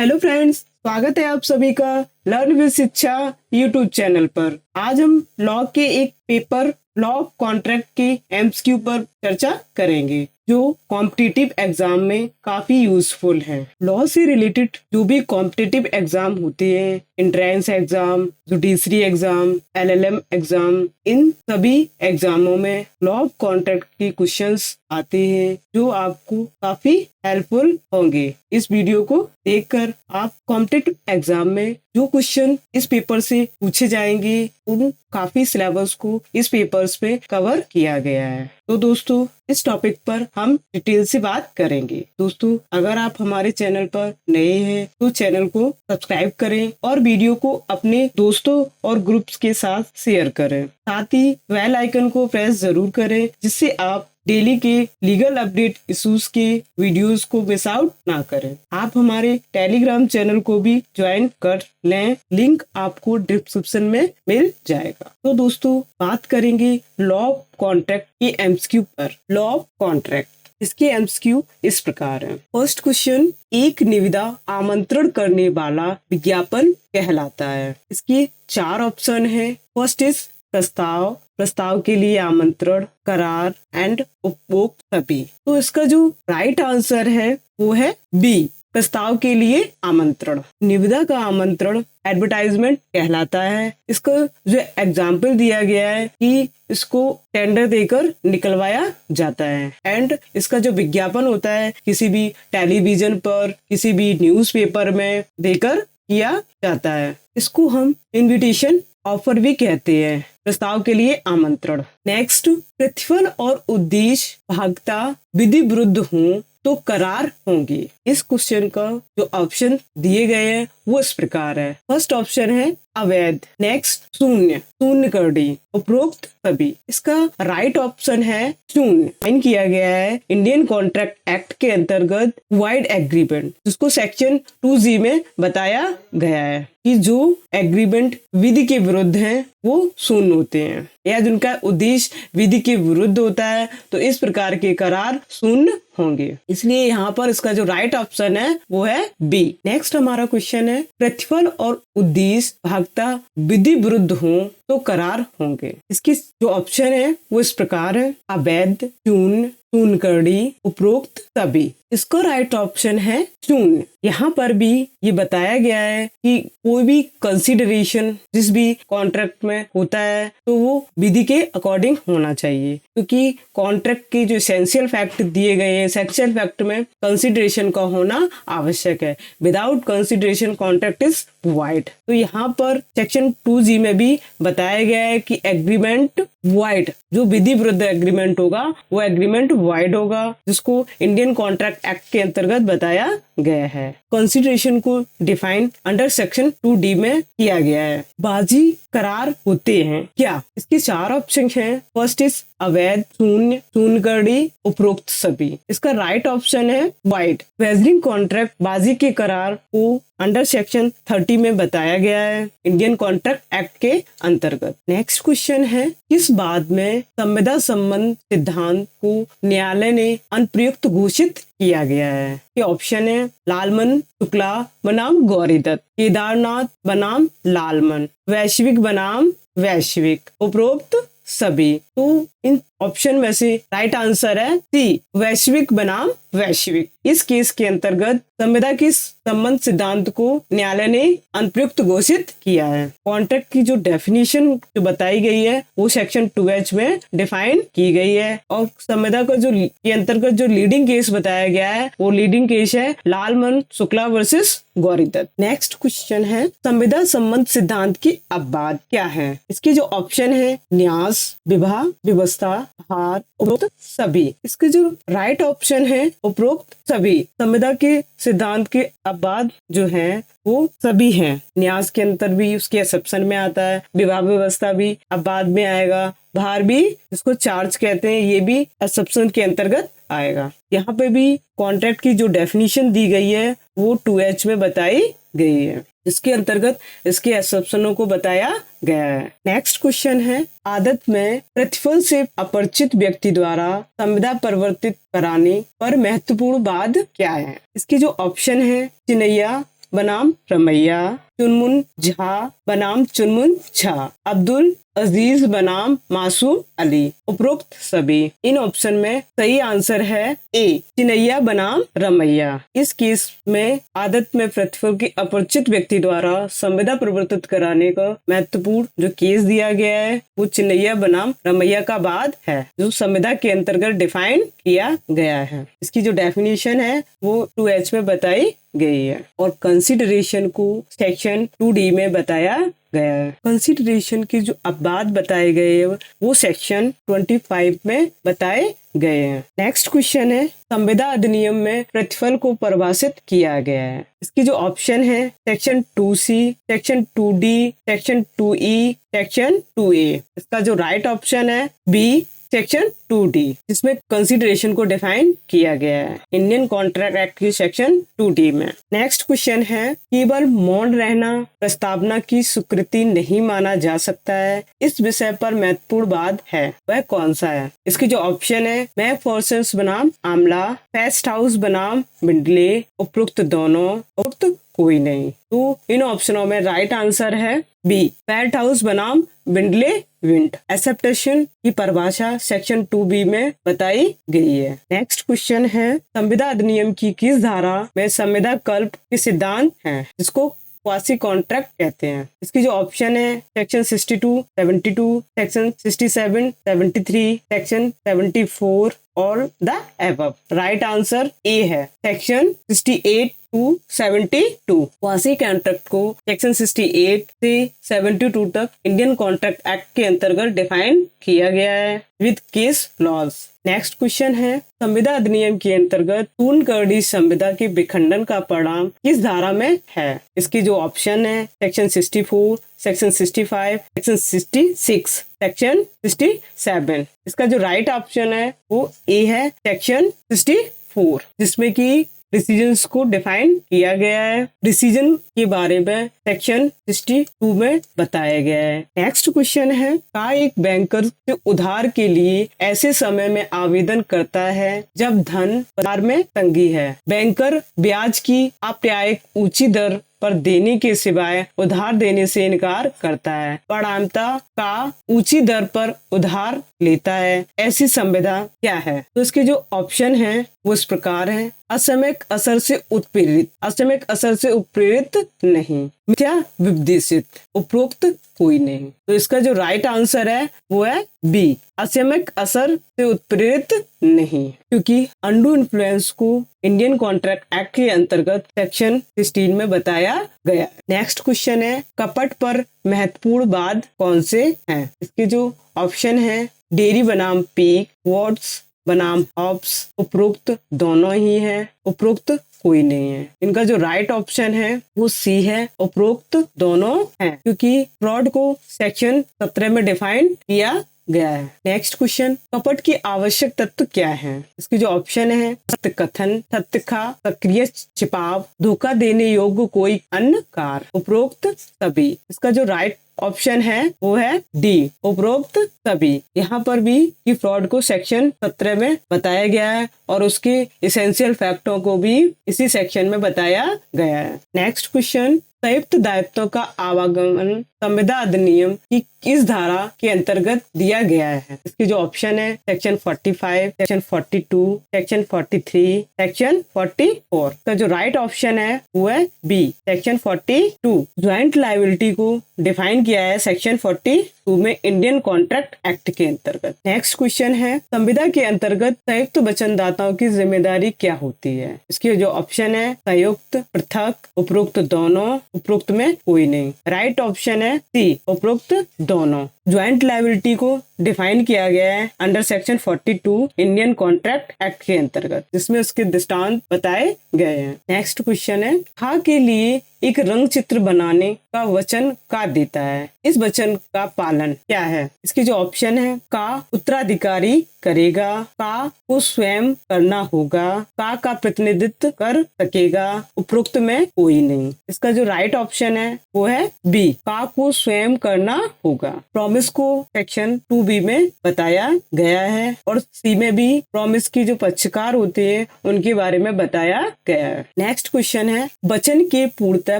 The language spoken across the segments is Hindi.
हेलो फ्रेंड्स, स्वागत है आप सभी का लर्न विद शिक्षा यूट्यूब चैनल पर। आज हम लॉ के एक पेपर लॉ ऑफ कॉन्ट्रैक्ट के एमसीक्यू पर चर्चा करेंगे जो कॉम्पिटिटिव एग्जाम में काफी यूजफुल है। लॉ से रिलेटेड जो भी कॉम्पिटिटिव एग्जाम होते हैं, entrance exam, judiciary exam, LLM exam, इन सभी एग्जामों में लॉ ऑफ कॉन्ट्रैक्ट के क्वेश्चंस आते हैं जो आपको काफी हेल्पफुल होंगे। इस वीडियो को देखकर आप कॉम्पिटिटिव एग्जाम में जो क्वेश्चन इस पेपर से पूछे जाएंगे उन काफी सिलेबस को इस पेपर्स पे कवर किया गया है। तो दोस्तों, इस टॉपिक पर हम डिटेल से बात करेंगे। दोस्तों, अगर आप हमारे चैनल पर नए हैं तो चैनल को सब्सक्राइब करें और वीडियो को अपने दोस्तों और ग्रुप्स के साथ शेयर करें। साथ ही बेल आइकन को प्रेस जरूर करें जिससे आप डेली के लीगल अपडेट इश्यूज के वीडियोस को मिस आउट ना करें। आप हमारे टेलीग्राम चैनल को भी ज्वाइन कर लें, लिंक आपको डिस्क्रिप्शन में मिल जाएगा। तो दोस्तों, बात करेंगे लॉ ऑफ कॉन्ट्रैक्ट के एमसीक्यू पर। लॉ ऑफ कॉन्ट्रैक्ट, इसके एमसीक्यू इस प्रकार है। फर्स्ट क्वेश्चन, एक निविदा आमंत्रण करने वाला विज्ञापन कहलाता है। इसके 4 ऑप्शन है। फर्स्ट इज प्रस्ताव, प्रस्ताव के लिए आमंत्रण, करार एंड उपभोक्त सभी। तो इसका जो राइट आंसर है वो है बी, प्रस्ताव के लिए आमंत्रण। निविदा का आमंत्रण एडवर्टाइजमेंट कहलाता है। इसका जो एग्जाम्पल दिया गया है कि इसको टेंडर देकर निकलवाया जाता है एंड इसका जो विज्ञापन होता है किसी भी टेलीविजन पर, किसी भी न्यूज़पेपर में देकर किया जाता है। इसको हम इनविटेशन ऑफर भी कहते हैं, प्रस्ताव के लिए आमंत्रण। नेक्स्ट, प्रतिफल और उद्देश्य भागता विधि विरुद्ध हो तो करार होंगे। इस क्वेश्चन का जो ऑप्शन दिए गए हैं वो इस प्रकार है। फर्स्ट ऑप्शन है अवैध, नेक्स्ट शून्य, शून्य करड़ी, उपरोक्त सभी। इसका राइट ऑप्शन है शून्य। साइन किया गया है इंडियन कॉन्ट्रैक्ट एक्ट के अंतर्गत वाइड एग्रीमेंट, जिसको सेक्शन 2G में बताया गया है कि जो एग्रीमेंट विधि के विरुद्ध हैं वो शून्य होते हैं या जिनका उद्देश्य विधि के विरुद्ध होता है तो इस प्रकार के करार शून्य होंगे। इसलिए यहाँ पर इसका जो राइट ऑप्शन है वो है बी। नेक्स्ट हमारा क्वेश्चन है, प्रतिफल और उद्देश्य भागता विधि विरुद्ध हो तो करार होंगे। इसकी जो ऑप्शन है वो इस प्रकार है, अवैध, शून्य, शून्य करड़ी, उपरोक्त सभी। इसका राइट ऑप्शन है शून्य। यहाँ पर भी ये बताया गया है कि कोई भी कंसीडरेशन जिस भी कॉन्ट्रैक्ट में होता है तो वो विधि के अकॉर्डिंग होना चाहिए, क्योंकि कॉन्ट्रैक्ट के जो एसेंशियल फैक्ट दिए गए हैं, एसेंशियल फैक्ट में कंसीडरेशन का होना आवश्यक है। Without consideration contract is wide. तो यहाँ पर सेक्शन 2G में भी बताया गया है कि एग्रीमेंट वाइड, जो विधि विरुद्ध एग्रीमेंट होगा वो एग्रीमेंट वाइड होगा, जिसको इंडियन कॉन्ट्रैक्ट एक्ट के अंतर्गत बताया गया है। कंसीडरेशन को डिफाइन अंडर सेक्शन 2D में किया गया है। बाजी करार होते हैं क्या? इसके 4 ऑप्शन हैं। फर्स्ट इज अवैध, शून्य, शून्य करड़ी, उपरोक्त सभी। इसका राइट ऑप्शन है वाइड। वेजरिंग कॉन्ट्रैक्ट बाजी के करार को अंडर सेक्शन 30 में बताया गया है इंडियन कॉन्ट्रैक्ट एक्ट के अंतर्गत। नेक्स्ट क्वेश्चन है, किस बात में संविदा संबंध सिद्धांत को न्यायालय ने अनुप्रयुक्त घोषित किया गया है? ये ऑप्शन है लालमन शुक्ला बनाम गौरीदत्त, केदारनाथ बनाम लालमन, वैश्विक बनाम वैश्विक, उपरोक्त सभी। तो इन ऑप्शन में से राइट आंसर है सी, वैश्विक बनाम वैश्विक। इस केस के अंतर्गत संविदा के संबंध सिद्धांत को न्यायालय ने अनुप्रयुक्त घोषित किया है। कॉन्ट्रैक्ट की जो डेफिनेशन जो बताई गई है वो सेक्शन 2H में डिफाइन की गई है और संविदा का जो के अंतर्गत जो लीडिंग केस बताया गया है वो लीडिंग केस है Lalman Shukla versus Gauridatt. Next question है, संविदा संबंध सिद्धांत की अपवाद क्या है? इसके जो ऑप्शन है न्यास, विवाह, व्यवस्था, हार, उपरोक्त सभी। इसके जो राइट ऑप्शन है उपरोक्त सभी। संविदा के सिद्धांत के अपवाद जो हैं वो सभी हैं। न्यास के अंतर भी उसके एक्सेप्शन में आता है, विवाह व्यवस्था भी अपवाद में आएगा, भार भी जिसको चार्ज कहते हैं ये भी एक्सेप्शन के अंतर्गत आएगा। यहाँ पे भी कॉन्ट्रैक्ट की जो डेफिनेशन दी गई है वो 2H में बताई गई है, इसके अंतर्गत इसके एक्सेप्शनों को बताया गया है। नेक्स्ट क्वेश्चन है, आदत में प्रतिफल से अपरिचित व्यक्ति द्वारा संविदा परिवर्तित कराने पर महत्वपूर्ण बात क्या है? इसके जो ऑप्शन है चिन्हैया, बनाम रमैया, चुनमुन झा बनाम चुनमुन झा, अब्दुल अजीज बनाम मासूम अली। उपरोक्त सभी। इन ऑप्शन में सही आंसर है ए, चिनैया बनाम रमैया। इस केस में आदत में प्रतिफल की अपरिचित व्यक्ति द्वारा संविदा परिवर्तित कराने का महत्वपूर्ण जो केस दिया गया है वो चिनैया बनाम रमैया का बाद है, जो संविदा के अंतर्गत डिफाइन किया गया है। इसकी जो डेफिनेशन है वो 2H में बताई गई है और कंसिडरेशन को सेक्शन 2D में बताया गया है। कंसिडरेशन की जो अब बात बताए गए हैं वो सेक्शन 25 में बताए गए हैं। नेक्स्ट क्वेश्चन है, संविदा अधिनियम में प्रतिफल को परिभाषित किया गया है। इसकी जो ऑप्शन है section 2C, section 2D, section 2E, section 2A। इसका जो राइट ऑप्शन है बी, सेक्शन 2D, जिसमें कंसिडरेशन को डिफाइन किया गया है इंडियन कॉन्ट्रैक्ट एक्ट की सेक्शन 2D में। नेक्स्ट क्वेश्चन है, केवल मौन रहना प्रस्तावना की स्वीकृति नहीं माना जा सकता है, इस विषय पर महत्वपूर्ण बात है, वह कौन सा है? इसकी जो ऑप्शन है मैकफॉर्सेंस बनाम आमला, फेस्ट हाउस बनाम बिंडले, उपरोक्त दोनों, उपरोक्त कोई नहीं। तो इन ऑप्शनों में राइट आंसर है बी, फेस्ट हाउस बनाम बिंडले विंट। एक्सेप्टेशन की परिभाषा सेक्शन 2B में बताई गई है। नेक्स्ट क्वेश्चन है, संविदा अधिनियम की किस धारा में संविदा कल्प के सिद्धांत हैं, जिसको क्वासी कॉन्ट्रैक्ट कहते हैं? इसकी जो ऑप्शन है सेक्शन 62, 72, सेक्शन 67, 73, सेक्शन 74 और the above. Right answer A है सेक्शन 68 to 72। क्वासी कॉन्ट्रैक्ट को सेक्शन 68 से 72 तक इंडियन कॉन्ट्रैक्ट एक्ट के अंतर्गत डिफाइन किया गया है with case laws. Next question है, संविदा अधिनियम के अंतर्गत पूर्ण करड़ी संविदा के विखंडन का परिणाम किस धारा में है? इसकी जो ऑप्शन है सेक्शन 64, सेक्शन 65, सेक्शन 66, सेक्शन 67। इसका जो राइट ऑप्शन है वो ए है सेक्शन 64, जिसमें की डिसीजंस को डिफाइन किया गया है। डिसीजन के बारे में सेक्शन 62 में बताया गया है। नेक्स्ट क्वेश्चन है, का एक बैंकर से उधार के लिए ऐसे समय में आवेदन करता है जब धन बाजार में तंगी है। बैंकर ब्याज की अप्राप्य ऊंची दर पर देने के सिवाय उधार देने से इनकार करता है, परिणामतः का ऊंची दर पर उधार लेता है। ऐसी संविदा क्या है? तो इसके जो ऑप्शन है वो इस प्रकार है, असमयक असर से उत्प्रेरित, असमयक असर से उत्प्रेरित नहीं, मिथ्या विपदेशित, उपरोक्त कोई नहीं। तो इसका जो राइट आंसर है वो है बी, असमयक असर से उत्प्रेरित नहीं, क्योंकि अंडू इन्फ्लुएंस को इंडियन कॉन्ट्रैक्ट एक्ट के अंतर्गत सेक्शन 16 में बताया गया। नेक्स्ट क्वेश्चन है, कपट पर महत्वपूर्ण वाद कौन से हैं? इसके जो ऑप्शन है डेयरी बनाम पीक, वर्ड्स बनाम ऑप्स, उपरोक्त दोनों ही है, उपरोक्त कोई नहीं है। इनका जो राइट ऑप्शन है वो सी है, उपरोक्त दोनों हैं, क्योंकि फ्रॉड को सेक्शन 17 में डिफाइन किया गया है। नेक्स्ट क्वेश्चन, कपट की आवश्यक तत्व क्या है? इसकी जो ऑप्शन है सत्य कथन, सत्यता, सक्रिय छिपाव, धोखा देने योग्य कोई अन्य कार, उपरोक्त सभी। इसका जो राइट ऑप्शन है वो है डी, उपरोक्त सभी। यहाँ पर भी कि फ्रॉड को सेक्शन 17 में बताया गया है और उसके एसेंशियल फैक्टों को भी इसी सेक्शन में बताया गया है। नेक्स्ट क्वेश्चन, संयुक्त दायित्वों का आवागमन संविदा अधिनियम की किस धारा के अंतर्गत दिया गया है? इसकी जो ऑप्शन है सेक्शन 45, सेक्शन 42, सेक्शन 43, सेक्शन 44। का जो राइट ऑप्शन है वो है बी, सेक्शन 42। ज्वाइंट लायबिलिटी को डिफाइन किया है सेक्शन 42 में इंडियन कॉन्ट्रैक्ट एक्ट के अंतर्गत। नेक्स्ट क्वेश्चन है, संविदा के अंतर्गत संयुक्त वचनदाताओं की जिम्मेदारी क्या होती है? इसकी जो ऑप्शन है संयुक्त, पृथक, उपरोक्त दोनों, उपरोक्त में कोई नहीं। राइट ऑप्शन है सी, उपरोक्त दोनों। ज्वाइंट लायबिलिटी को डिफाइन किया गया है under section 42 Indian contract act के अंतर्गत, जिसमें उसके दृष्टांत बताए गए हैं। नेक्स्ट क्वेश्चन है, हा के लिए एक रंग चित्र बनाने का वचन का देता है, इस वचन का पालन क्या है? इसकी जो ऑप्शन है का उत्तराधिकारी करेगा, का को स्वयं करना होगा, का प्रतिनिधित्व कर सकेगा, उपरोक्त में कोई नहीं। इसका जो राइट ऑप्शन है वो है बी, का को स्वयं करना होगा। प्रॉमिस को सेक्शन 2B में बताया गया है और सी में भी प्रॉमिस की जो पक्षकार होते हैं उनके बारे में बताया गया है। नेक्स्ट क्वेश्चन है, वचन के पूर्णतः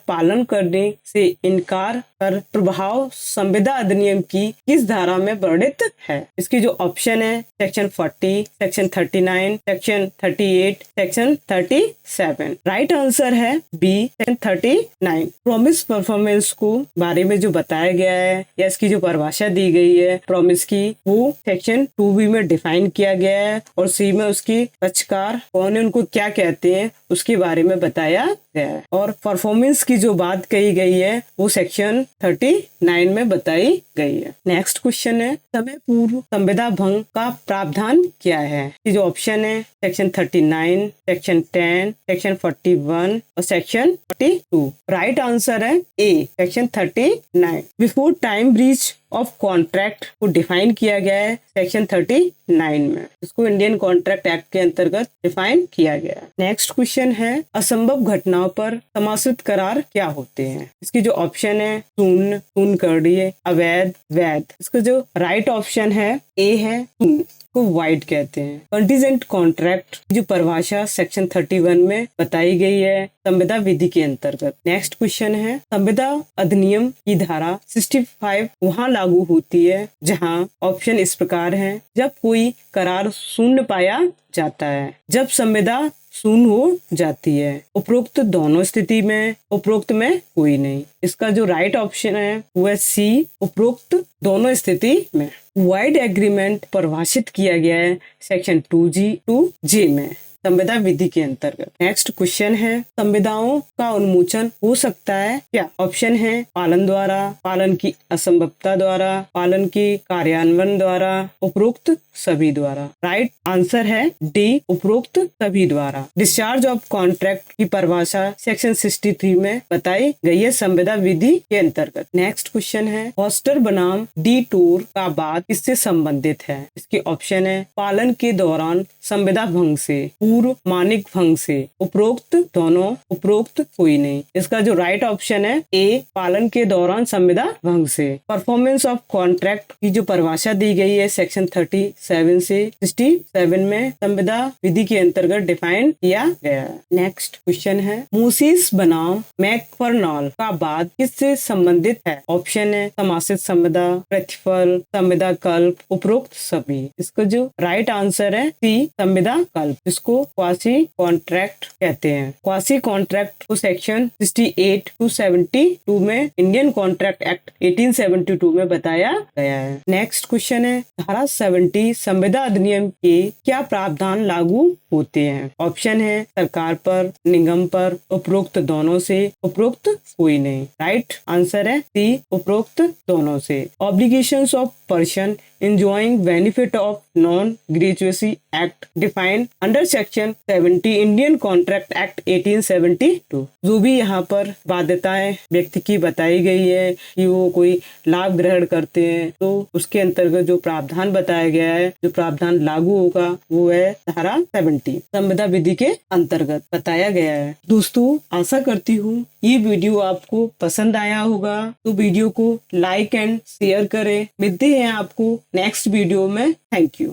पालन करने से इनकार पर प्रभाव संविदा अधिनियम की किस धारा में वर्णित है? इसकी जो ऑप्शन है section 40, section 39, section 38, section 37। Right answer है बी, सेक्शन 39। प्रॉमिस परफॉर्मेंस को बारे में जो बताया गया है या इसकी जो परिभाषा दी गई है प्रॉमिस की, वो सेक्शन 2B में डिफाइन किया गया है और सी में उसकी पक्षकार कौन है, उनको क्या कहते हैं उसके बारे में बताया गया है। और परफॉर्मेंस की जो बात कही गई है वो सेक्शन 39 में बताई गई है। नेक्स्ट क्वेश्चन है, समय पूर्व संविदा भंग का प्रावधान क्या है? ये जो ऑप्शन है सेक्शन 39, सेक्शन 10, सेक्शन 41 और सेक्शन 42। राइट आंसर है A, section 39। Before time breach of contract को डिफाइन किया गया है सेक्शन 39 में। इसको इंडियन कॉन्ट्रैक्ट एक्ट के अंतर्गत डिफाइन किया गया है। नेक्स्ट क्वेश्चन है, असंभव घटनाओं पर समाश्रित करार क्या होते हैं? इसकी जो ऑप्शन है शून्य, शून्य करणीय, अवैध, वैध। इसका जो राइट ऑप्शन है ए है शून्य, को वाइड कहते हैं। कंटीजेंट कॉन्ट्रैक्ट की जो परिभाषा सेक्शन 31 में बताई गई है संविदा विधि के अंतर्गत। नेक्स्ट क्वेश्चन है, संविदा अधिनियम की धारा 65 वहाँ लागू होती है जहाँ ऑप्शन इस प्रकार है, जब कोई करार शून्य पाया जाता है, जब संविदा शून्य हो जाती है, उपरोक्त दोनों स्थिति में, उपरोक्त में कोई नहीं। इसका जो राइट ऑप्शन है वो है सी, उपरोक्त दोनों स्थिति में। वाइड एग्रीमेंट परिभाषित किया गया है सेक्शन 2G में संविदा विधि के अंतर्गत। नेक्स्ट क्वेश्चन है, संविदाओं का उन्मोचन हो सकता है क्या? ऑप्शन है पालन द्वारा, पालन की असंभवता द्वारा, पालन के कार्यान्वयन द्वारा, उपरोक्त सभी द्वारा। राइट आंसर है डी, उपरोक्त सभी द्वारा। डिस्चार्ज ऑफ कॉन्ट्रैक्ट की परिभाषा सेक्शन 63 में बताई गई है संविदा विधि के अंतर्गत। नेक्स्ट क्वेश्चन है, हॉस्टर बनाम डिटूर का बाद किससे संबंधित है? इसके ऑप्शन है पालन के दौरान संविदा भंग से, पूर्व मानिक भंग से, उपरोक्त दोनों, उपरोक्त कोई नहीं। इसका जो राइट ऑप्शन है ए, पालन के दौरान संविदा भंग से। परफॉर्मेंस ऑफ कॉन्ट्रैक्ट की जो परिभाषा दी गई है सेक्शन 37 से 67 में संविदा विधि के अंतर्गत डिफाइन किया गया है। नेक्स्ट क्वेश्चन है, मोसेस बनाम मैकफर्नॉल का बाद किससे संबंधित है? ऑप्शन है समासित संविदा, प्रतिफल, संविदा कल्प, उपरोक्त सभी। इसका जो राइट आंसर है सी, संविदा कल्प, जिसको क्वासी कॉन्ट्रैक्ट कहते हैं। क्वासी कॉन्ट्रैक्ट को सेक्शन 68 to 72 में इंडियन कॉन्ट्रैक्ट एक्ट 1872 में बताया गया है। नेक्स्ट क्वेश्चन है, धारा 70 संविदा अधिनियम के क्या प्रावधान लागू होते हैं? ऑप्शन है सरकार पर, निगम पर, उपरोक्त दोनों से, उपरोक्त कोई नहीं। राइट आंसर है सी, उपरोक्त दोनों से। Obligations of person enjoying benefit of non-gratuity act defined under section 70 Indian contract act 1872। जो भी यहाँ पर बाध्यताएं व्यक्ति की बताई गई है कि वो कोई लाभ ग्रहण करते हैं तो उसके अंतर्गत जो प्रावधान बताया गया है, जो प्रावधान लागू होगा वो है धारा 70 संविदा विधि के अंतर्गत बताया गया है। दोस्तों आशा करती हूँ ये वीडियो आपको पसंद आया होगा, तो वीडियो को लाइक एंड शेयर करें। मिलते हैं आपको नेक्स्ट वीडियो में। Thank you.